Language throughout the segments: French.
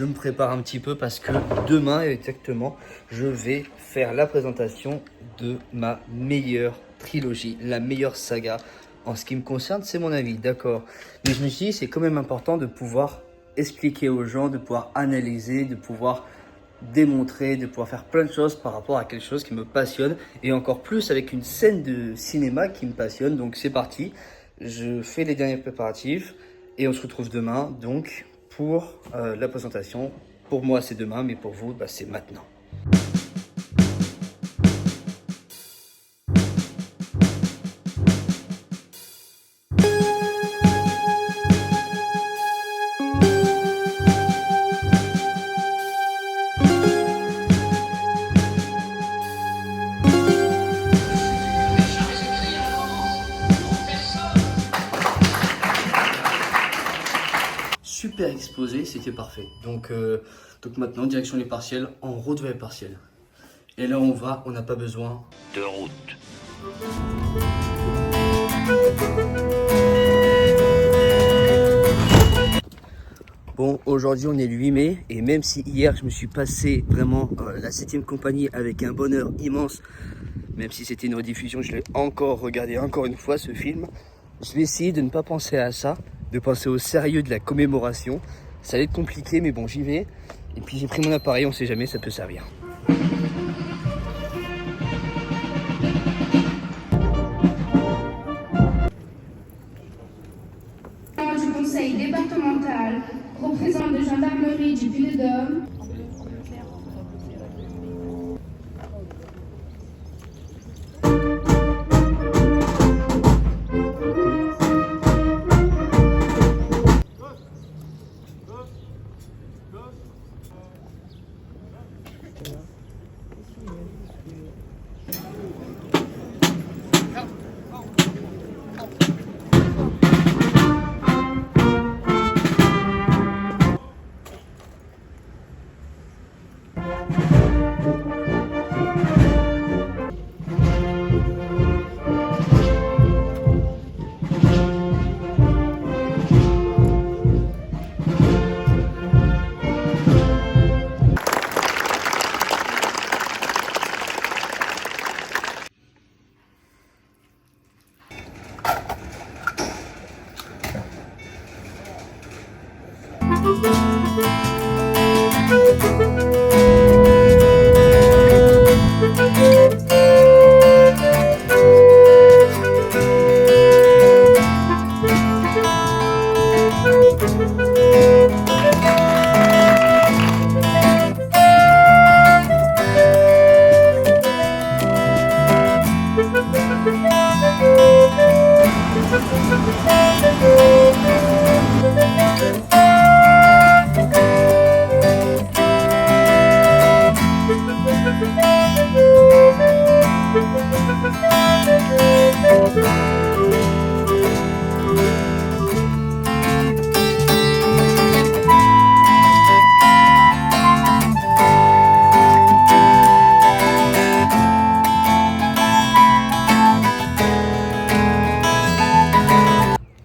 je me prépare un petit peu parce que demain exactement, je vais faire la présentation de ma meilleure trilogie, la meilleure saga. En ce qui me concerne, c'est mon avis, d'accord. Mais je me suis dit, c'est quand même important de pouvoir expliquer aux gens, de pouvoir analyser, de pouvoir démontrer, de pouvoir faire plein de choses par rapport à quelque chose qui me passionne et encore plus avec une scène de cinéma qui me passionne. Donc c'est parti, je fais les derniers préparatifs et on se retrouve demain donc pour la présentation. Pour moi c'est demain, mais pour vous c'est maintenant. Super exposé, c'était parfait. Donc maintenant, direction les partiels, en route vers les partiels. Et là, on n'a pas besoin de route. Bon, aujourd'hui, on est le 8 mai, et même si hier, je me suis passé vraiment la 7e compagnie avec un bonheur immense, même si c'était une rediffusion, je l'ai encore regardé encore une fois, ce film, je vais essayer de ne pas penser à ça, de penser au sérieux de la commémoration. Ça va être compliqué, mais bon, j'y vais. Et puis j'ai pris mon appareil, on sait jamais, ça peut servir. Du conseil départemental, représentant de gendarmerie du Puy-de-Dôme.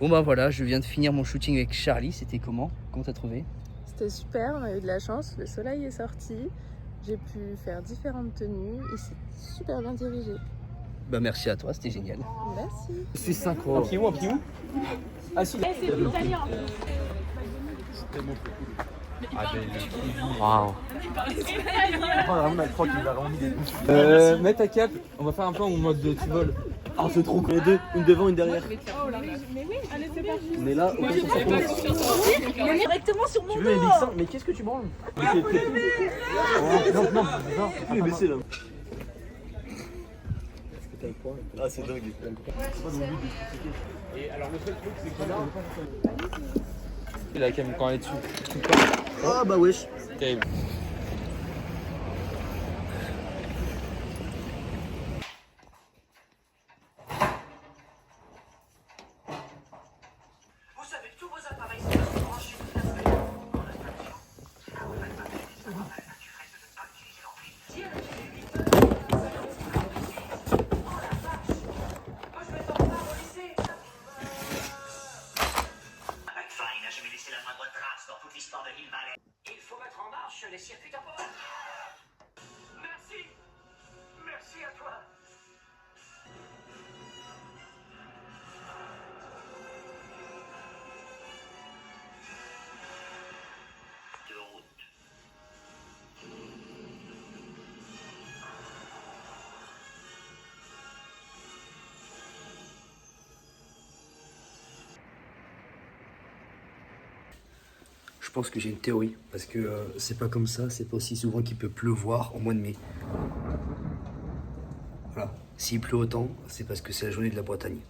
Bon voilà, je viens de finir mon shooting avec Charlie, c'était comment? Comment t'as trouvé? C'était super, on a eu de la chance, le soleil est sorti, j'ai pu faire différentes tenues et c'est super bien dirigé. Bah merci à toi, c'était génial. Merci. C'est synchro. Un pied où? Ah si. C'est italien. Waouh. Je crois qu'il va vraiment mis des... mets ta cape, on va faire un plan en mode tu voles. Ah c'est trop cool. Les deux, une devant, une derrière. Mais oui, allez c'est parti. On est là, on commence à commencer. Directement sur mon Tu dos. veux les Big 5? Mais qu'est-ce que tu branles? Non, il est baissé là. Ah c'est dingue. Et alors le seul truc c'est que là... La cam quand elle est dessus. Ah bah wesh. Terrible. Vous savez, tous vos appareils sont branchés toute la semaine. McFly n'a jamais laissé la moindre trace dans toute l'histoire de Hill Valley. Il faut mettre je pense que j'ai une théorie, parce que c'est pas comme ça, c'est pas aussi souvent qu'il peut pleuvoir au mois de mai. Voilà, s'il pleut autant, c'est parce que c'est la journée de la Bretagne.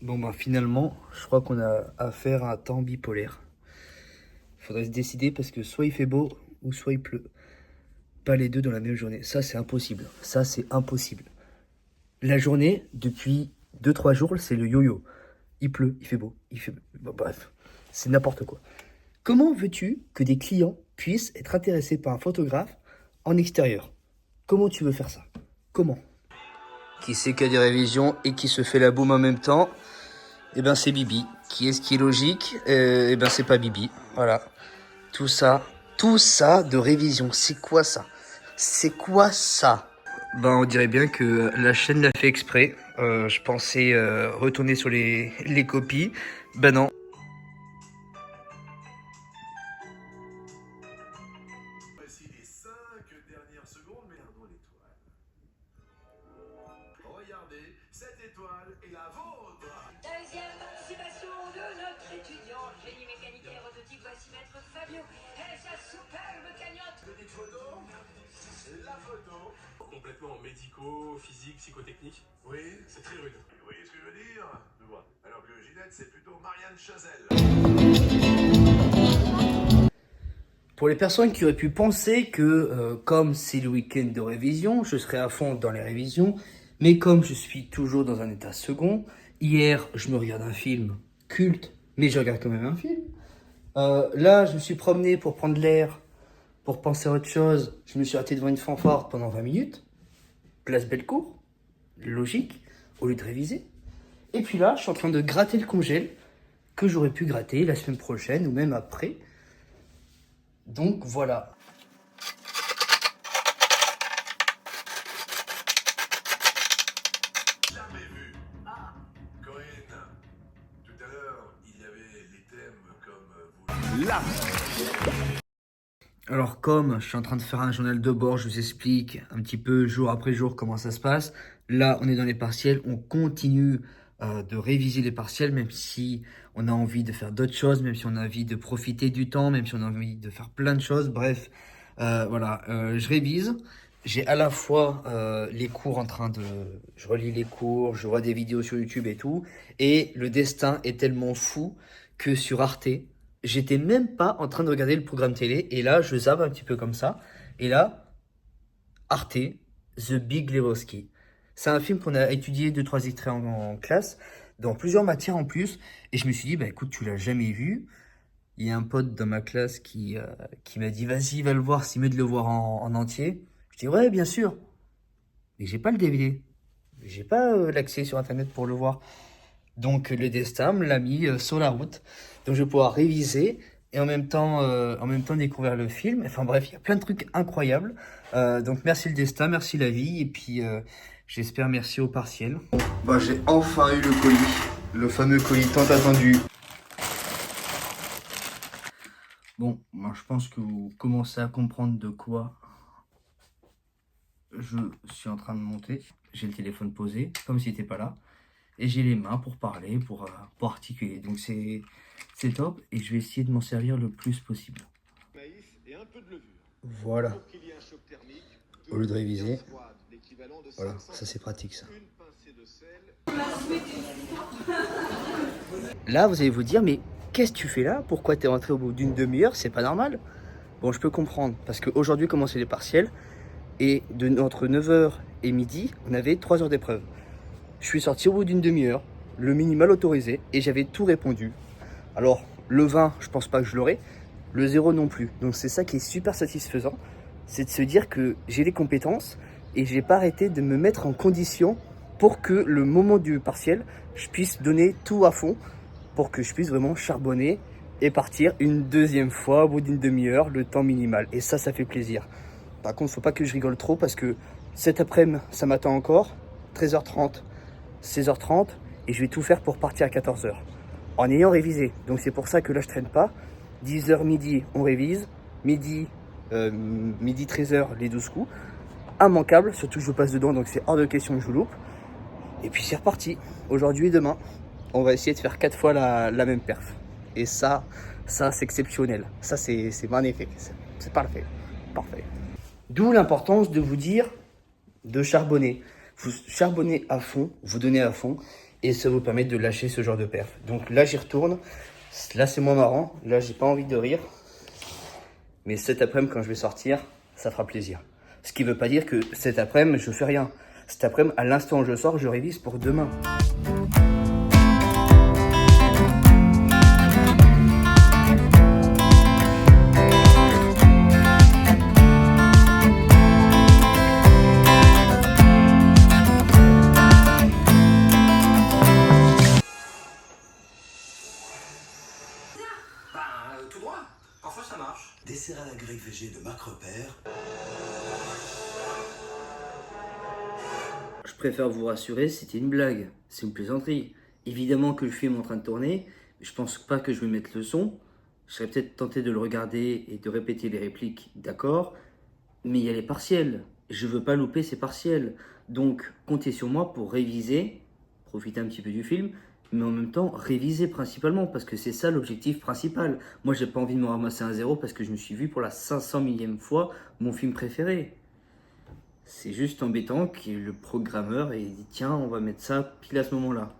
Bon bah finalement, je crois qu'on a affaire à un temps bipolaire. Faudrait se décider parce que soit il fait beau ou soit il pleut. Pas les deux dans la même journée. Ça c'est impossible. Ça c'est impossible. La journée, depuis 2-3 jours, c'est le yo-yo. Il pleut, il fait beau, il fait... Bon, bref, c'est n'importe quoi. Comment veux-tu que des clients puissent être intéressés par un photographe en extérieur? Comment tu veux faire ça? Comment? Qui sait qu'il y a des révisions et qui se fait la boum en même temps? Eh ben c'est Bibi. Qui est-ce qui est logique? Eh ben c'est pas Bibi. Voilà. Tout ça de révision, c'est quoi ça? C'est quoi ça? Ben on dirait bien que la chaîne l'a fait exprès. Je pensais retourner sur les copies. Ben non. Voici les 5 dernières secondes, mais regardons l'étoile. Regardez, cette étoile est la vôtre. Deuxième participation de notre étudiant génie mécanique aéronautique. Voici maître Fabio et sa superbe cagnotte. Petite photo, la photo. Complètement médicaux, physique, psychotechnique. Oui, c'est très rude. Vous voyez ce que je veux dire? Je vois. Alors que Ginette, c'est plutôt Marianne Chazelle. Pour les personnes qui auraient pu penser que, comme c'est le week-end de révision, je serais à fond dans les révisions, mais comme je suis toujours dans un état second, hier, je me regarde un film culte, mais je regarde quand même un film. Là, je me suis promené pour prendre l'air, pour penser à autre chose. Je me suis arrêté devant une fanfare pendant 20 minutes. Place Bellecour, logique, au lieu de réviser. Et puis là, je suis en train de gratter le congèle que j'aurais pu gratter la semaine prochaine ou même après. Donc voilà. Jamais vu. Ah, Corinne, tout à l'heure, il y avait les thèmes comme vous. Là. Alors comme je suis en train de faire un journal de bord, je vous explique un petit peu jour après jour comment ça se passe. Là, on est dans les partiels, on continue de réviser les partiels, même si on a envie de faire d'autres choses, même si on a envie de profiter du temps, même si on a envie de faire plein de choses. Bref, voilà, je révise. J'ai à la fois les cours en train de... Je relis les cours, je vois des vidéos sur YouTube et tout. Et le destin est tellement fou que sur Arte, j'étais même pas en train de regarder le programme télé. Et là, je zappe un petit peu comme ça. Et là, Arte, The Big Lebowski. C'est un film qu'on a étudié 2-3 extraits en classe, dans plusieurs matières en plus. Et je me suis dit, bah écoute, tu l'as jamais vu. Il y a un pote dans ma classe qui m'a dit, vas-y, va le voir, c'est mieux de le voir en entier. Je dis, ouais, bien sûr. Mais j'ai pas le DVD. J'ai pas l'accès sur Internet pour le voir. Donc le destin me l'a mis sur la route. Donc je vais pouvoir réviser et en même temps découvrir le film. Enfin bref, il y a plein de trucs incroyables. Donc merci le destin, merci la vie. Et puis j'espère merci au partiel. Bah, j'ai enfin eu le colis. Le fameux colis tant attendu. Bon, moi je pense que vous commencez à comprendre de quoi je suis en train de monter. J'ai le téléphone posé, comme s'il n'était pas là. Et j'ai les mains pour parler, pour articuler. Donc c'est top. Et je vais essayer de m'en servir le plus possible. Maïs et un peu de levure. Voilà. Pour qu'il y ait un choc thermique, Au lieu de réviser. l'équivalent de Voilà, 500 ça c'est pratique ça. Une pincée de sel. Là, vous allez vous dire, mais qu'est-ce que tu fais là? Pourquoi t'es rentré au bout d'une demi-heure? C'est pas normal. Bon, je peux comprendre. Parce qu'aujourd'hui commençaient les partiels. Et entre 9h et midi, on avait 3 heures d'épreuve. Je suis sorti au bout d'une demi-heure, le minimal autorisé, et j'avais tout répondu. Alors, le 20, je pense pas que je l'aurai, le 0 non plus. Donc c'est ça qui est super satisfaisant, c'est de se dire que j'ai les compétences et j'ai pas arrêté de me mettre en condition pour que le moment du partiel, je puisse donner tout à fond, pour que je puisse vraiment charbonner et partir une deuxième fois au bout d'une demi-heure, le temps minimal. Et ça fait plaisir. Par contre, faut pas que je rigole trop parce que cet après-midi, ça m'attend encore, 13h30. 16h30 et je vais tout faire pour partir à 14h. en ayant révisé. Donc c'est pour ça que là je traîne pas. 10h midi on révise, midi 13h les 12 coups. Immanquable, surtout que je passe dedans donc c'est hors de question que je loupe. Et puis c'est reparti. Aujourd'hui et demain, on va essayer de faire 4 fois la même perf. Et ça c'est exceptionnel. Ça c'est magnifique, c'est parfait. Parfait. D'où l'importance de vous dire de charbonner. Vous charbonnez à fond, vous donnez à fond et ça vous permet de lâcher ce genre de perf. Donc là j'y retourne, là c'est moins marrant, là j'ai pas envie de rire. Mais cet après-midi quand je vais sortir, ça fera plaisir. Ce qui veut pas dire que cet après-midi je fais rien. Cet après-midi, à l'instant où je sors, je révise pour demain. Tout droit. Parfois ça marche. Des céréales grecques végé de Marc Repère. Je préfère vous rassurer, c'était une blague, c'est une plaisanterie. Évidemment que le film est en train de tourner, je pense pas que je vais mettre le son. Je serais peut-être tenté de le regarder et de répéter les répliques, d'accord, mais il y a les partiels. Je veux pas louper ces partiels. Donc comptez sur moi pour réviser, profiter un petit peu du film, mais en même temps réviser principalement parce que c'est ça l'objectif principal. Moi j'ai pas envie de me ramasser un 0 parce que je me suis vu pour la 500 millième fois mon film préféré. C'est juste embêtant que le programmeur ait dit tiens on va mettre ça pile à ce moment-là.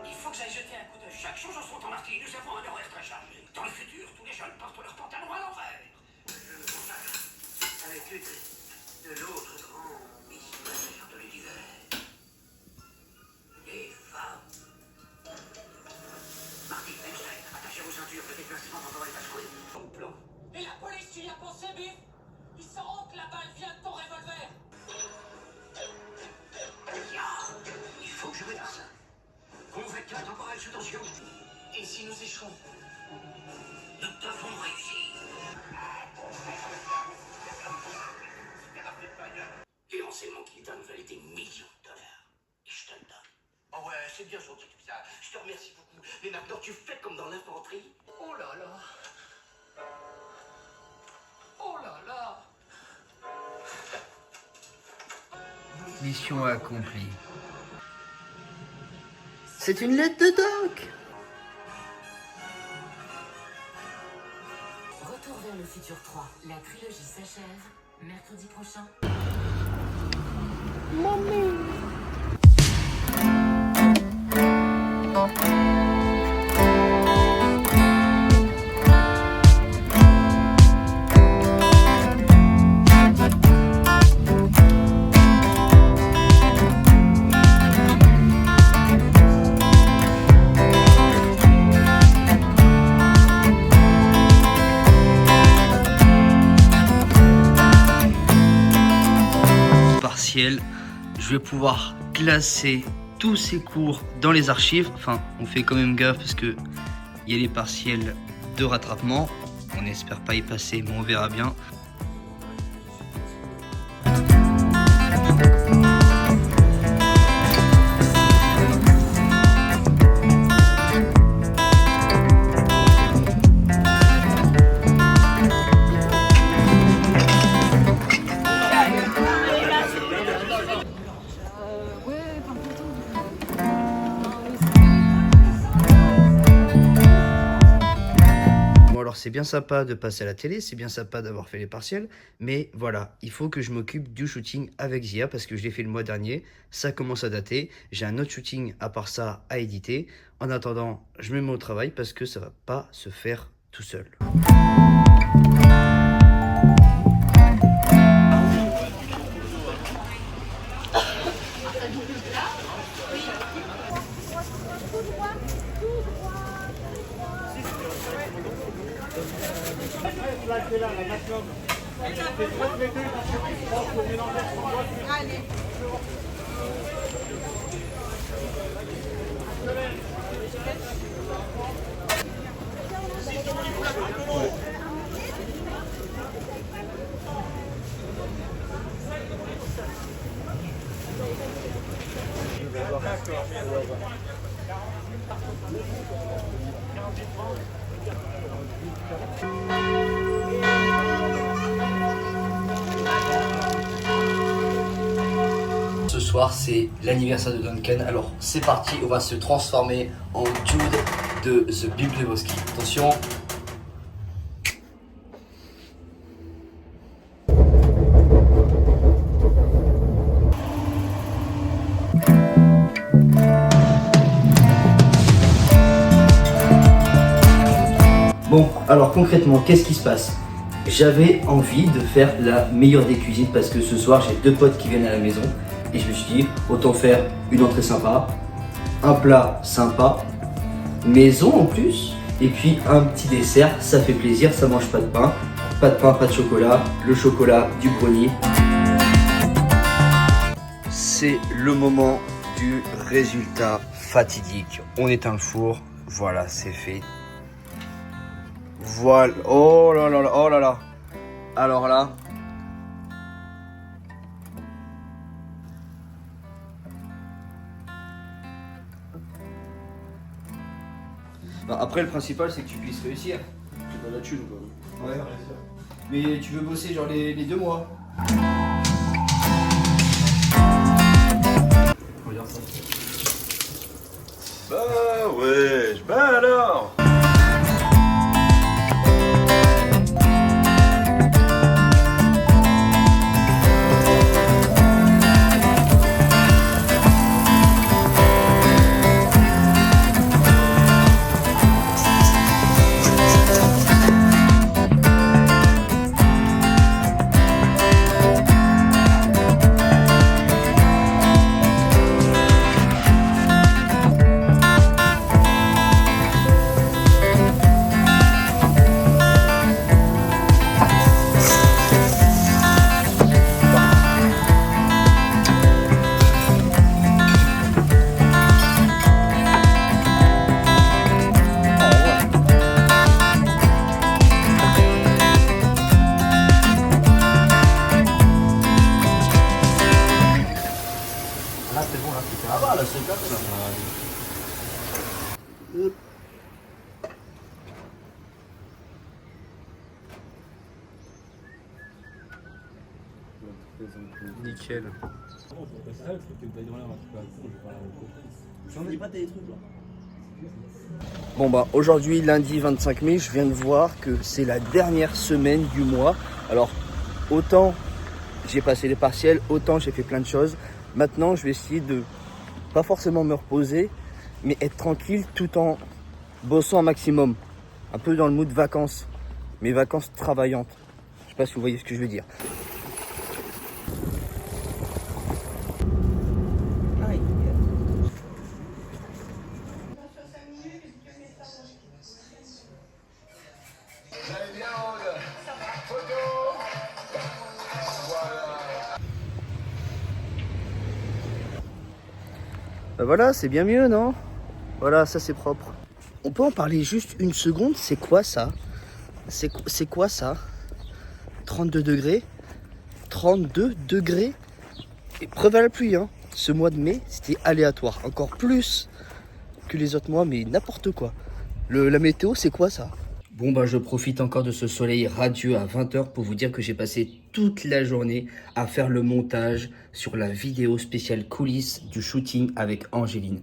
Il faut que j'aille jeter un coup d'œil. Chaque chose en son temps marqué. Nous avons un horaire très chargé. Dans le futur, tous les jeunes portent leurs pantalons à l'envers. Avec une de l'autre grand mystère de l'univers. Les femmes. Martin, Einstein, attachez vos ceintures. Le déplacement pendant les passeries. Bon plan. Et la police, tu y as pensé, Biff? Ils sauront que la balle vient de ton revolver. Il faut que je me ça. Convecteur temporel sous tension. Et si nous échouons? Nous devons réussir. Et l'enseignement qu'il donne valait des millions de dollars. Et je te le donne. Oh ouais, c'est bien gentil tout ça. Je te remercie beaucoup. Mais maintenant, tu fais comme dans l'infanterie. Oh là là. Oh là là. Mission accomplie. C'est une lettre de Doc. Retour vers le futur 3. La trilogie s'achève mercredi prochain. Je vais pouvoir classer tous ces cours dans les archives. Enfin, on fait quand même gaffe parce que il y a les partiels de rattrapement. On n'espère pas y passer, mais on verra bien. C'est bien sympa de passer à la télé, c'est bien sympa d'avoir fait les partiels, mais voilà, il faut que je m'occupe du shooting avec Zia parce que je l'ai fait le mois dernier, ça commence à dater, j'ai un autre shooting à part ça à éditer. En attendant, je me mets au travail parce que ça va pas se faire tout seul. Ce soir, c'est l'anniversaire de Duncan. Alors, c'est parti, on va se transformer en Jude de The Big Lebowski. Attention. Bon, alors concrètement, qu'est-ce qui se passe? J'avais envie de faire la meilleure des cuisines parce que ce soir, j'ai 2 potes qui viennent à la maison. Et je me suis dit, autant faire une entrée sympa, un plat sympa, maison en plus, et puis un petit dessert, ça fait plaisir, ça mange pas de pain, pas de chocolat, le chocolat du brownie. C'est le moment du résultat fatidique. On éteint le four, voilà, c'est fait. Voilà, oh là là là, oh là là. Alors là, bah après, le principal, c'est que tu puisses réussir. J'ai pas la thune quoi. Ouais. Mais tu veux bosser genre les 2 mois. Regarde ça. Bah ouais, bah alors. Nickel. Bon bah aujourd'hui lundi 25 mai, je viens de voir que c'est la dernière semaine du mois. Alors autant j'ai passé les partiels, autant j'ai fait plein de choses. Maintenant je vais essayer de pas forcément me reposer, mais être tranquille tout en bossant un maximum. Un peu dans le mood vacances, mes vacances travaillantes. Je sais pas si vous voyez ce que je veux dire. Ben voilà, c'est bien mieux, non? Voilà, ça c'est propre. On peut en parler juste une seconde? C'est quoi ça? C'est quoi ça? 32 degrés? 32 degrés? Et preuve à la pluie, hein. Ce mois de mai, c'était aléatoire. Encore plus que les autres mois, mais n'importe quoi. La météo, c'est quoi ça? Bon bah je profite encore de ce soleil radieux à 20h pour vous dire que j'ai passé toute la journée à faire le montage sur la vidéo spéciale coulisses du shooting avec Angéline.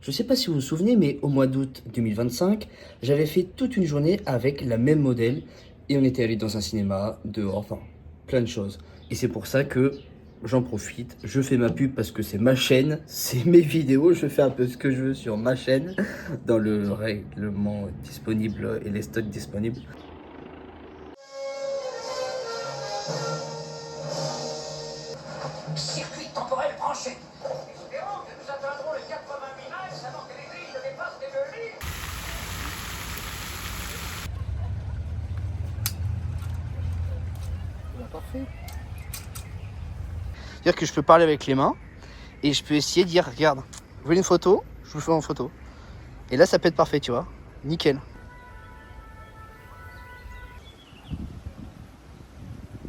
Je sais pas si vous vous souvenez, mais au mois d'août 2025, j'avais fait toute une journée avec la même modèle et on était allé dans un cinéma, dehors, enfin plein de choses. Et c'est pour ça que j'en profite, je fais ma pub parce que c'est ma chaîne, c'est mes vidéos, je fais un peu ce que je veux sur ma chaîne, dans le règlement disponible et les stocks disponibles. Circuit temporel branché. Espérons que nous atteindrons les 80 000 miles avant que les grilles ne dépassent les 2000. Parfait. C'est-à-dire que je peux parler avec les mains et je peux essayer de dire regarde, vous voulez une photo? Je vous fais en photo. Et là ça peut être parfait, tu vois. Nickel.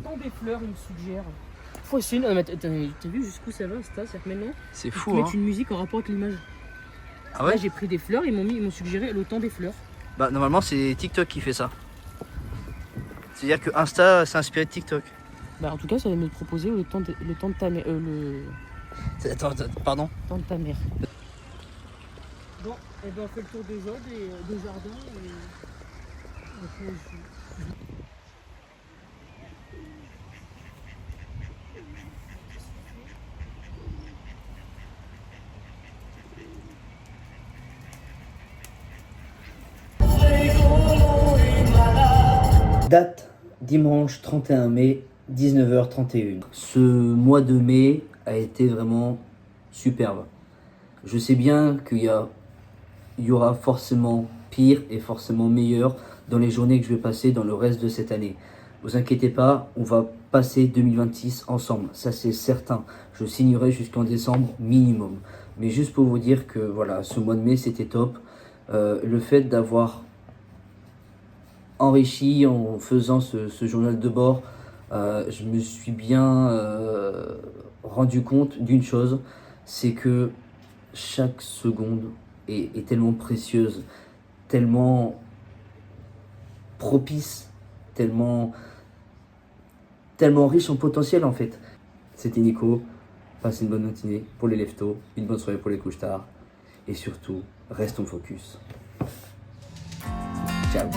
Tant des fleurs, il me suggère. Faut essayer. Non, mais t'as vu jusqu'où ça va, c'est-à-dire que maintenant c'est fou, ils hein. mettent une musique en rapport avec l'image. Ah ouais? Là j'ai pris des fleurs, ils m'ont suggéré le temps des fleurs. Bah normalement c'est TikTok qui fait ça. C'est-à-dire que Insta s'est inspiré de TikTok. Bah en tout cas, ça allait me proposer le temps de ta mère. Attends, pardon. Le temps de ta mère. Bon, et ben on fait le tour des zones et des jardins et on fait ici. Date dimanche 31 mai, 19h31. Ce mois de mai a été vraiment superbe. Je sais bien qu'il y aura forcément pire et forcément meilleur dans les journées que je vais passer dans le reste de cette année. Vous inquiétez pas, on va passer 2026 ensemble, ça c'est certain. Je signerai jusqu'en décembre minimum. Mais juste pour vous dire que voilà, ce mois de mai c'était top. Le fait d'avoir enrichi en faisant ce journal de bord, je me suis bien rendu compte d'une chose, c'est que chaque seconde est tellement précieuse, tellement propice, tellement riche en potentiel en fait. C'était Nico, passez une bonne matinée pour les leftos, une bonne soirée pour les couches tard et surtout, restons focus. Ciao.